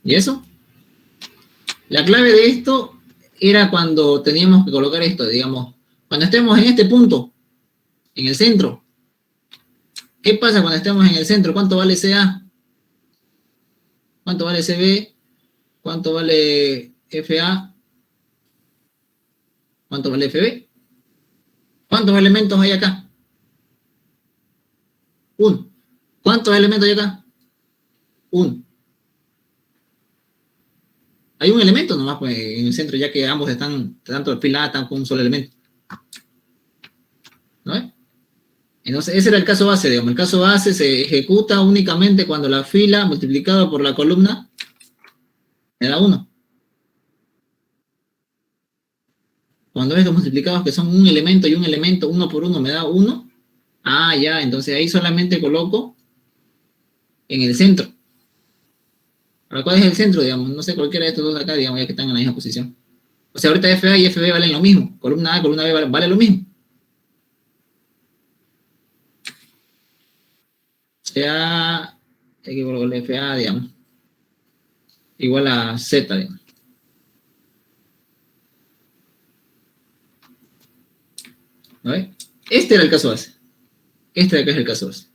Speaker 1: ¿Y eso? La clave de esto era cuando teníamos que colocar esto, digamos, cuando estemos en este punto, en el centro. ¿Qué pasa cuando estemos en el centro? ¿Cuánto vale CA? ¿Cuánto vale CB? ¿Cuánto vale FA, ¿cuánto vale FB? ¿Cuántos elementos hay acá? 1. ¿Cuántos elementos hay acá? 1. Hay un elemento nomás pues, en el centro, ya que ambos están, tanto el fila A, están con un solo elemento. ¿No? Entonces, ese era el caso base, digamos. El caso base se ejecuta únicamente cuando la fila multiplicado por la columna me da 1. Cuando estos multiplicados que son un elemento y un elemento, 1 por 1 me da 1. Ah, ya, entonces ahí solamente coloco en el centro. Ahora, ¿cuál es el centro, digamos? No sé, cualquiera de estos dos acá, digamos, ya que están en la misma posición. O sea, ahorita FA y FB valen lo mismo. Columna A, columna B vale lo mismo. O sea, hay que colocarle FA, digamos, igual a Z, digamos. ¿No ves? Este era el caso base. Este de acá es el caso base.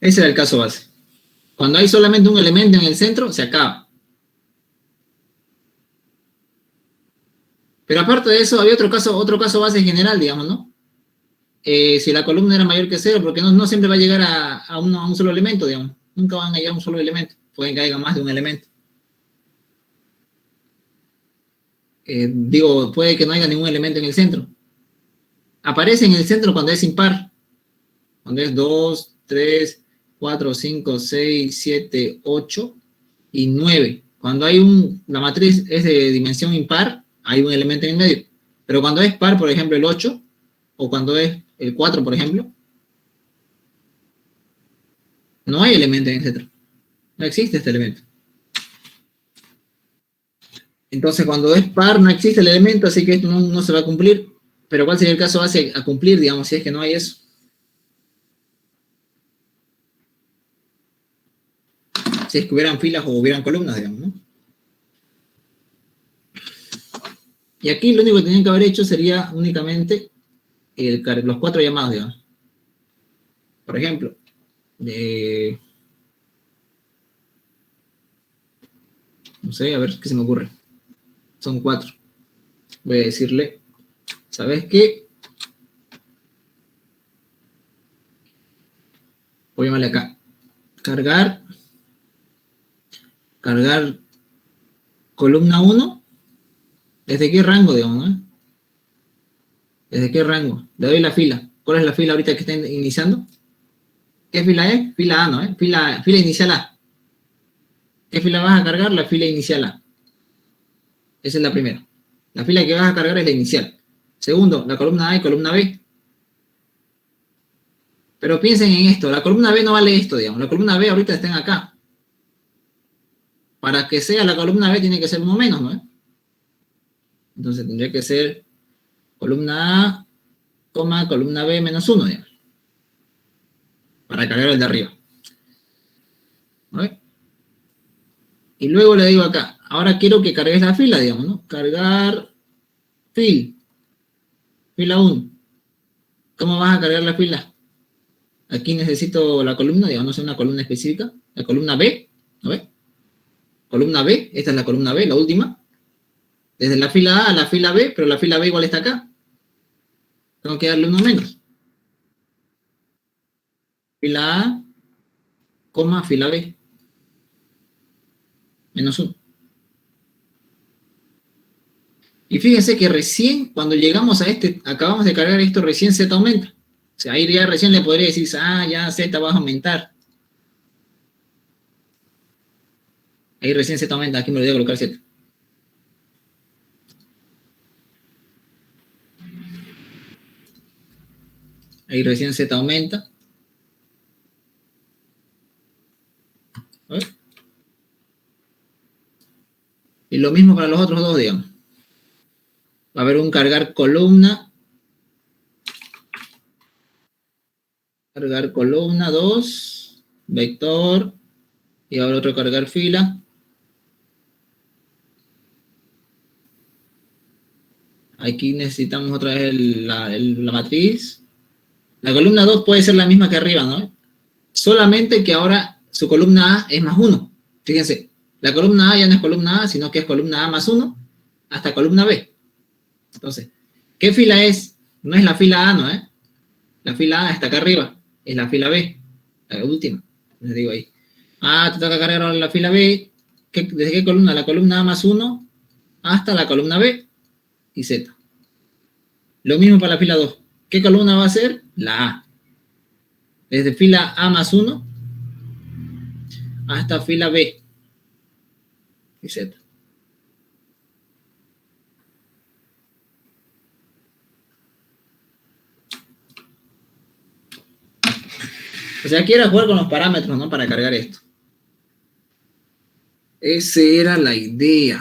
Speaker 1: Ese era el caso base. Cuando hay solamente un elemento en el centro, se acaba. Pero aparte de eso, había otro caso base general, digamos, ¿no? Si la columna era mayor que 0, porque no siempre va a llegar a un solo elemento, digamos. Nunca van a llegar a un solo elemento. Pueden que haya más de un elemento. Digo, puede que no haya ningún elemento en el centro. Aparece en el centro cuando es impar. Cuando es 2, 3, 4, 5, 6, 7, 8 y 9. Cuando hay la matriz es de dimensión impar, hay un elemento en el medio. Pero cuando es par, por ejemplo, el 8, o cuando es el 4, por ejemplo, no hay elemento en el centro. No existe este elemento. Entonces, cuando es par, no existe el elemento, así que esto no se va a cumplir. Pero ¿cuál sería el caso base a cumplir, digamos, si es que no hay eso? Si es que hubieran filas o hubieran columnas, digamos, ¿no? Y aquí lo único que tenían que haber hecho sería únicamente los 4 llamados, digamos. Por ejemplo, no sé, a ver qué se me ocurre. Son 4. Voy a decirle, ¿sabes qué? Voy a llamarle acá. Cargar columna 1. ¿Desde qué rango, digamos, no? ¿Desde qué rango? Le doy la fila. ¿Cuál es la fila ahorita que está iniciando? ¿Qué fila es? Fila A, ¿no? Fila inicial A. ¿Qué fila vas a cargar? La fila inicial A. Esa es la primera. La fila que vas a cargar es la inicial. Segundo, la columna A y columna B. Pero piensen en esto. La columna B no vale esto, digamos. La columna B ahorita está acá. Para que sea la columna B tiene que ser uno menos, ¿no? Entonces tendría que ser columna A, columna B menos 1, digamos. Para cargar el de arriba. ¿No? Y luego le digo acá, ahora quiero que cargues la fila, digamos, ¿no? Cargar fila 1. ¿Cómo vas a cargar la fila? Aquí necesito la columna, digamos, no sé, una columna específica. La columna B, ¿no ves? Columna B, esta es la columna B, la última. Desde la fila A a la fila B, pero la fila B igual está acá. Tengo que darle uno menos. Fila A, fila B. Menos 1. Y fíjense que recién, cuando llegamos a acabamos de cargar esto, recién Z aumenta. O sea, ahí ya recién le podría decir, ya Z va a aumentar. Ahí recién Z aumenta, aquí me lo voy a colocar Z. Ahí recién Z aumenta. A ver. Y lo mismo para los otros dos, digamos. Va a haber un cargar columna. Cargar columna 2. Vector. Y ahora otro cargar fila. Aquí necesitamos otra vez la matriz. La columna 2 puede ser la misma que arriba, ¿no? Solamente que ahora su columna A es más 1. Fíjense, la columna A ya no es columna A, sino que es columna A más 1 hasta columna B. Entonces, ¿qué fila es? No es la fila A, ¿no? La fila A está acá arriba, es la fila B, la última. Les digo ahí. Ah, te toca cargar ahora la fila B. ¿Desde qué columna? La columna A más 1 hasta la columna B y Z. Lo mismo para la fila 2. ¿Qué columna va a ser? La A. Desde fila A más 1 hasta fila B y Z. O sea, quiero jugar con los parámetros, ¿no? Para cargar esto. Esa era la idea.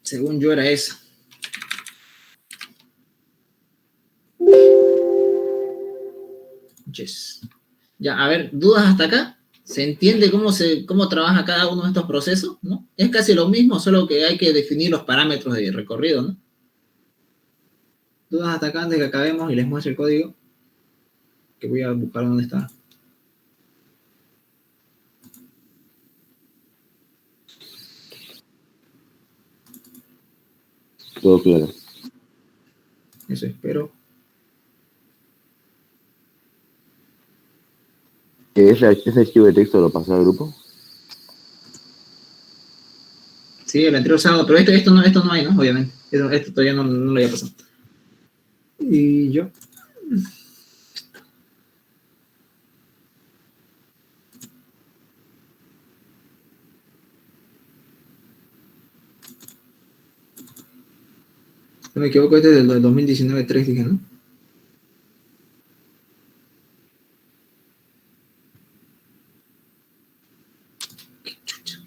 Speaker 1: Según yo era esa. Yes. Ya, a ver, ¿dudas hasta acá? ¿Se entiende cómo trabaja cada uno de estos procesos? ¿No? Es casi lo mismo, solo que hay que definir los parámetros de recorrido, ¿no? ¿Dudas hasta acá antes de que acabemos y les muestre el código? Que voy a buscar dónde está.
Speaker 2: Todo claro.
Speaker 1: Eso espero.
Speaker 2: ¿Ese archivo de texto lo pasó al grupo?
Speaker 1: Sí, el anterior sábado, pero esto no hay, ¿no? Obviamente. Esto todavía no lo había pasado. Y yo. No me equivoco, este es del 2019-3, dije, ¿no? Qué chucha.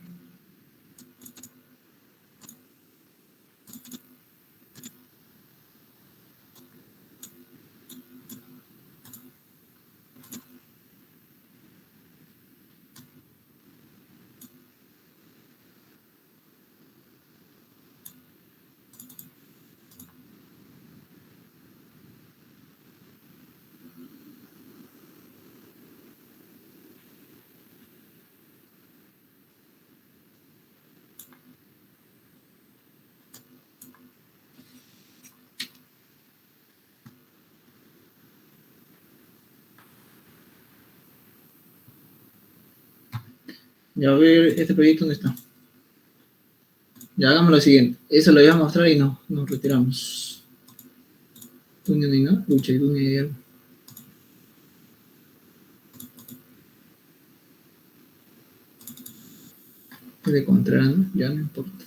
Speaker 1: Ya, a ver, este proyecto, ¿dónde está? Ya, hagamos lo siguiente. Eso lo voy a mostrar y nos retiramos. Túnel y no, lucha y túnel y algo. De contra, ¿no? Ya no importa.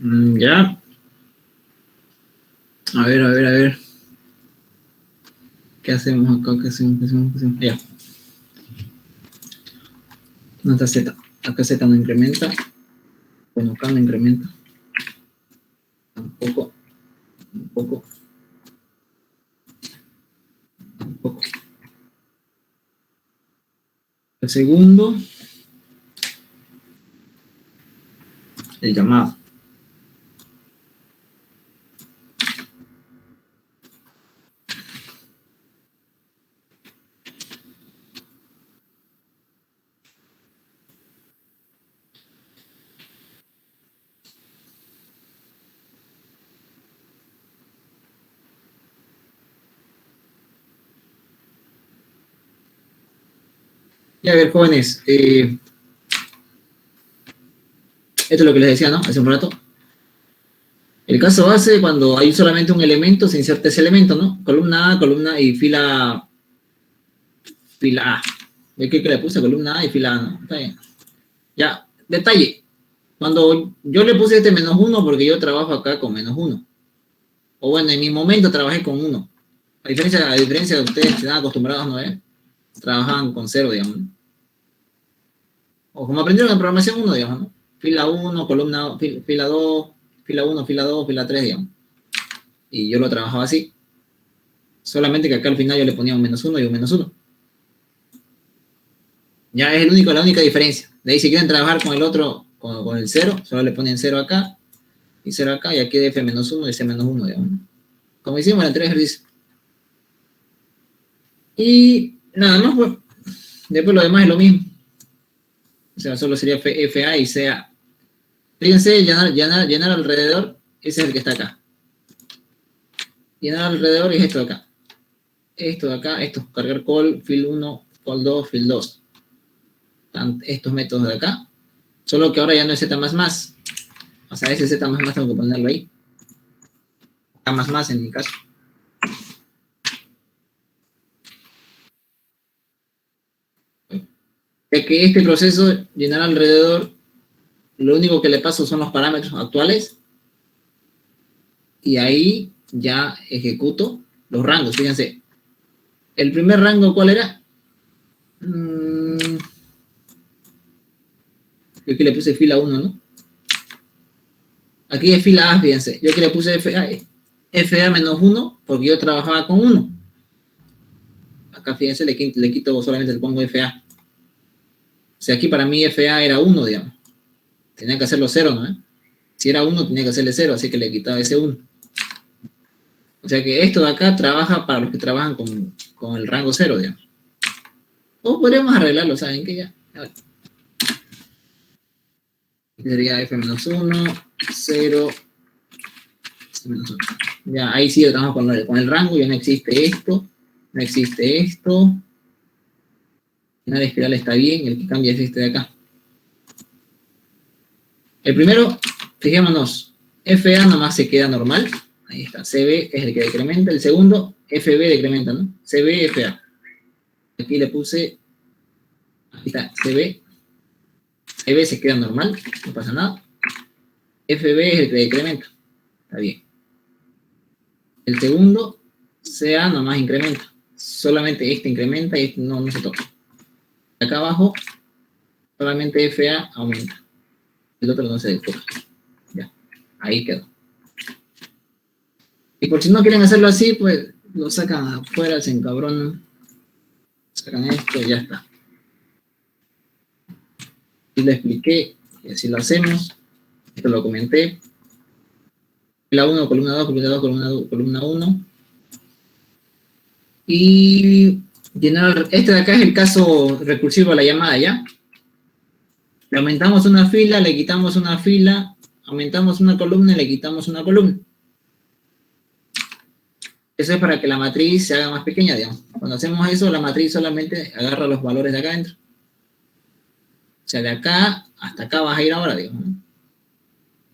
Speaker 1: Ya. A ver. ¿Qué hacemos acá? ¿Qué hacemos? Ya. No está Z. Acá Z no incrementa. Bueno, acá no incrementa. Tampoco. El segundo, el llamado. Ya, a ver, jóvenes, esto es lo que les decía, ¿no? Hace un rato. El caso base, cuando hay solamente un elemento, se inserta ese elemento, ¿no? Columna A, columna y fila A. ¿Ve que le puse columna A y fila A, no? Está bien. Ya, detalle. Cuando yo le puse este -1 porque yo trabajo acá con -1. O bueno, en mi momento trabajé con 1. A diferencia de ustedes que están acostumbrados, ¿no? Trabajaban con 0, digamos, ¿no? O como aprendieron en programación 1, digamos, ¿no? Fila 1, columna, fila 2, fila 1, fila 2, fila 3, digamos. Y yo lo trabajaba así. Solamente que acá al final yo le ponía un -1 y un -1. Ya es la única diferencia. De ahí si quieren trabajar con el otro, con el 0, solo le ponen 0 acá y 0 acá, y aquí de F-1 y C-1, digamos, ¿no? Como hicimos en el anterior ejercicio. Y nada más, pues. Después lo demás es lo mismo. O sea, solo sería FA y CA. Fíjense, llenar alrededor, ese es el que está acá. Llenar alrededor es esto de acá. Esto de acá, esto, cargar call, fill 1, call 2, fill 2. Estos métodos de acá. Solo que ahora ya no es Z++. O sea, ese Z++ tengo que ponerlo ahí. A++ en mi caso. Ya que este proceso, llenar alrededor, lo único que le paso son los parámetros actuales. Y ahí ya ejecuto los rangos. Fíjense. El primer rango, ¿cuál era? Yo aquí le puse fila 1, ¿no? Aquí es fila A, fíjense. Yo aquí le puse FA-1 porque yo trabajaba con 1. Acá, fíjense, le quito solamente le pongo FA. O sea, aquí para mí FA era 1, digamos. Tenía que hacerlo 0, ¿no? Si era 1, tenía que hacerle 0, así que le quitaba ese 1. O sea que esto de acá trabaja para los que trabajan con el rango 0, digamos. O podríamos arreglarlo, ¿saben qué? Ya. A ver. Sería F-1, 0, -1. Ya, ahí sí trabajamos con el rango, ya no existe esto, no existe esto. La espiral está bien, el que cambia es este de acá. El primero, fijémonos, FA nomás se queda normal. Ahí está, CB es el que decrementa. El segundo, FB decrementa, ¿no? CB, FA. Aquí le puse, aquí está, CB. CB se queda normal, no pasa nada. FB es el que decrementa. Está bien. El segundo, CA nomás incrementa. Solamente este incrementa y este no se toca. Acá abajo, solamente FA aumenta. El otro no se toca. Ya, ahí quedó. Y por si no quieren hacerlo así, pues lo sacan afuera, se encabronan. Sacan esto y ya está. Y le expliqué, y así lo hacemos. Esto lo comenté. La 1, columna 2, columna 2, columna 1. Y llenar, este de acá es el caso recursivo a la llamada, ¿ya? Le aumentamos una fila, le quitamos una fila, aumentamos una columna y le quitamos una columna. Eso es para que la matriz se haga más pequeña, digamos. Cuando hacemos eso, la matriz solamente agarra los valores de acá adentro. O sea, de acá hasta acá vas a ir ahora, digamos, ¿no?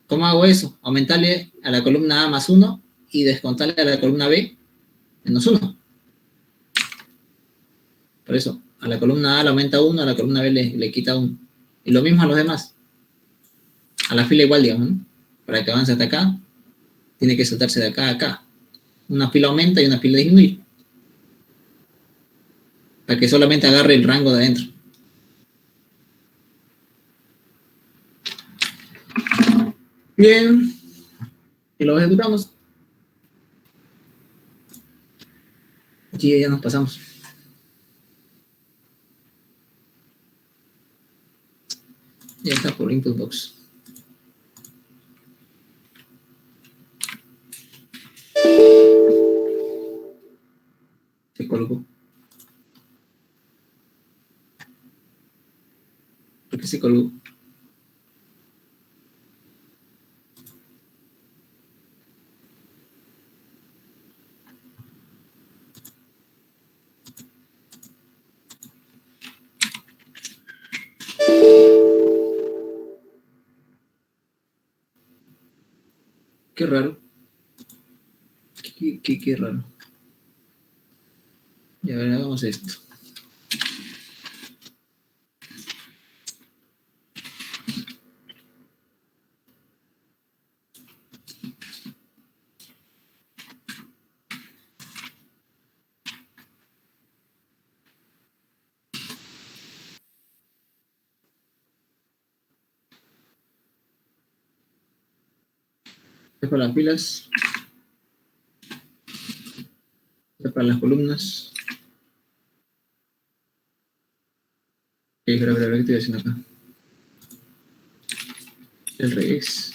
Speaker 1: ¿Cómo hago eso? Aumentarle a la columna A más 1 y descontarle a la columna B menos 1. Por eso, a la columna A le aumenta 1, a la columna B le quita 1. Y lo mismo a los demás. A la fila igual, digamos, ¿no? Para que avance hasta acá, tiene que saltarse de acá a acá. Una fila aumenta y una fila disminuye. Para que solamente agarre el rango de adentro. Bien. Y lo ejecutamos. Aquí ya nos pasamos. Ya está por input box. Se colgó. ¿Por qué se colgó? Qué raro. Qué raro. Y a ver, hagamos esto. Para las filas. Para las columnas. Espera, ¿qué estoy haciendo acá? El revés.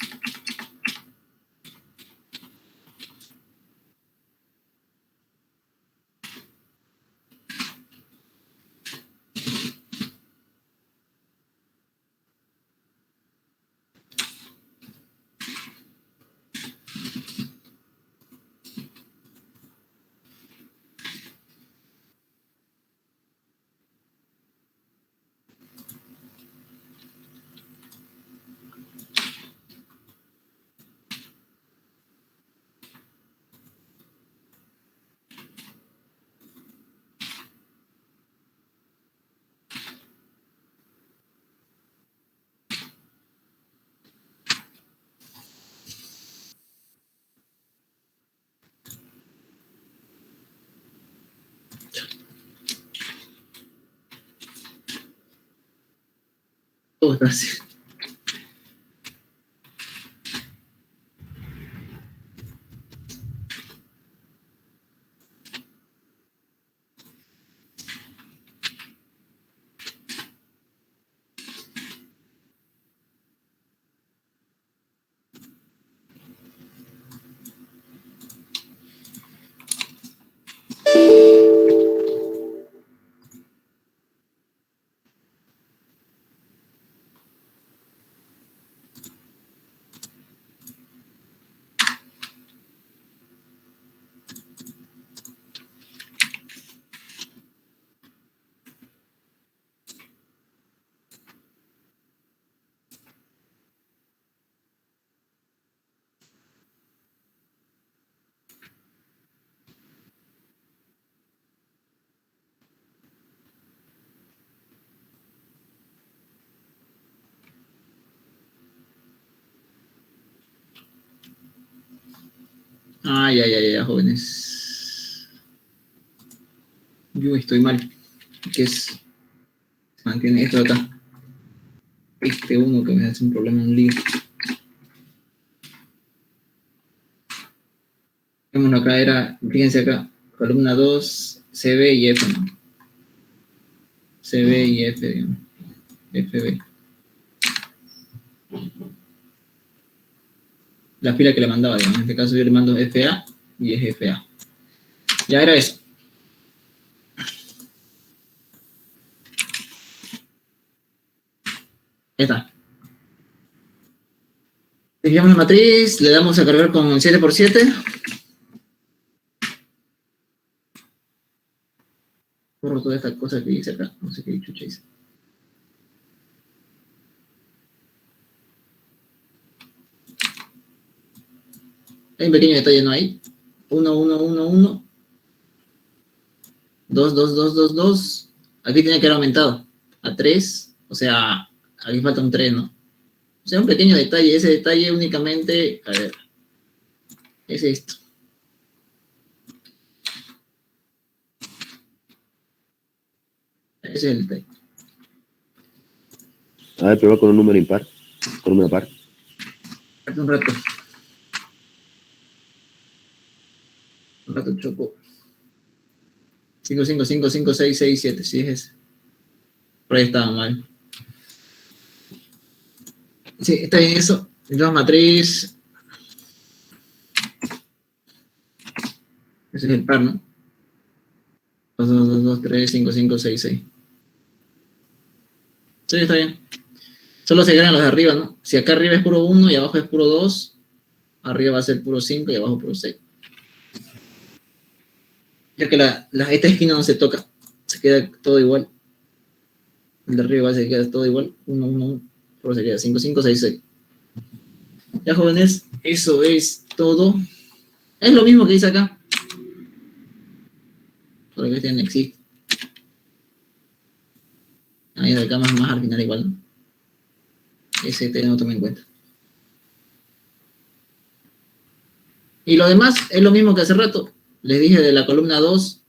Speaker 1: Todo está así. Ya, jóvenes. Yo estoy mal. ¿Qué es? Mantiene esto de acá. Este uno que me hace un problema, un lío. Bueno, acá era, fíjense acá, columna 2, CB y F, ¿no? CB y F, digamos. FB. La fila que le mandaba, digamos. En este caso yo le mando FA y es FA. Ya era eso. Ya está. Seguimos la matriz, le damos a cargar con 7x7. Borro toda esta cosa que dice acá. No sé qué chucha dice. Hay un pequeño detalle, ¿no hay? 1, 1, 1, 1. 2, 2, 2, 2, 2. Aquí tiene que haber aumentado a 3. O sea, aquí falta un 3, ¿no? O sea, un pequeño detalle. Ese detalle únicamente, a ver, es esto. Ese es el detalle.
Speaker 2: A ver, prueba con un número impar. Con un número par.
Speaker 1: Un rato. Un rato choco. 5, 5, 5, 5, 6, 6, 7. Sí, es ese. Por ahí estaba mal. Sí, está bien eso. Entonces, matriz. Ese es el par, ¿no? 2, 2, 2, 2, 3, 5, 5, 6, 6. Sí, está bien. Solo se ganan los de arriba, ¿no? Si acá arriba es puro 1 y abajo es puro 2, arriba va a ser puro 5 y abajo puro 6. Ya que esta esquina no se toca, se queda todo igual. El de arriba se queda todo igual. 1, 1, 1. Pero se queda 5, 5, 6, 6. Ya, jóvenes, eso es todo. todo. Es lo mismo que dice acá. Solo que este no existe. Ahí de acá más al final igual, ¿no? Ese no toma en cuenta. Y lo demás es lo mismo que hace rato. Les dije de la columna 2,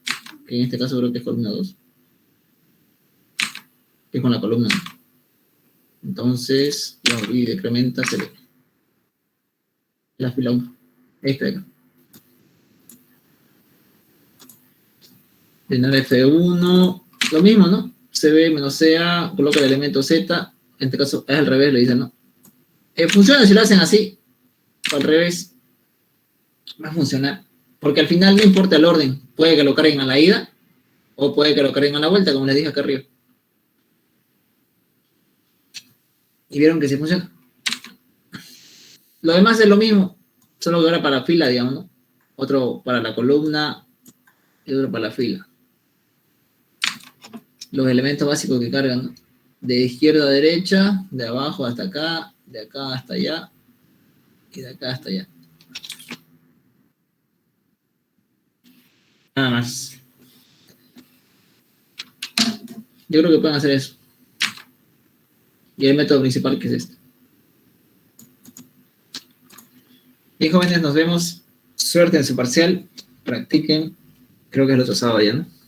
Speaker 1: que en este caso creo que es columna 2. Que es con la columna. Entonces, y decrementa la fila 1. Esta de acá. Llenar F1, lo mismo, ¿no? CB menos CA, coloca el elemento Z, en este caso es al revés, le dicen, ¿no? Funciona si lo hacen así, o al revés, va a funcionar. Porque al final no importa el orden, puede que lo carguen a la ida, o puede que lo carguen a la vuelta, como les dije acá arriba. Y vieron que sí funciona. Lo demás es lo mismo, solo que ahora para la fila, digamos, ¿no? Otro para la columna y otro para la fila. Los elementos básicos que cargan, ¿no? De izquierda a derecha, de abajo hasta acá, de acá hasta allá, y de acá hasta allá. Nada más. Yo creo que pueden hacer eso. Y el método principal que es este. Bien, jóvenes, nos vemos. Suerte en su parcial. Practiquen. Creo que es el otro sábado ya, ¿no?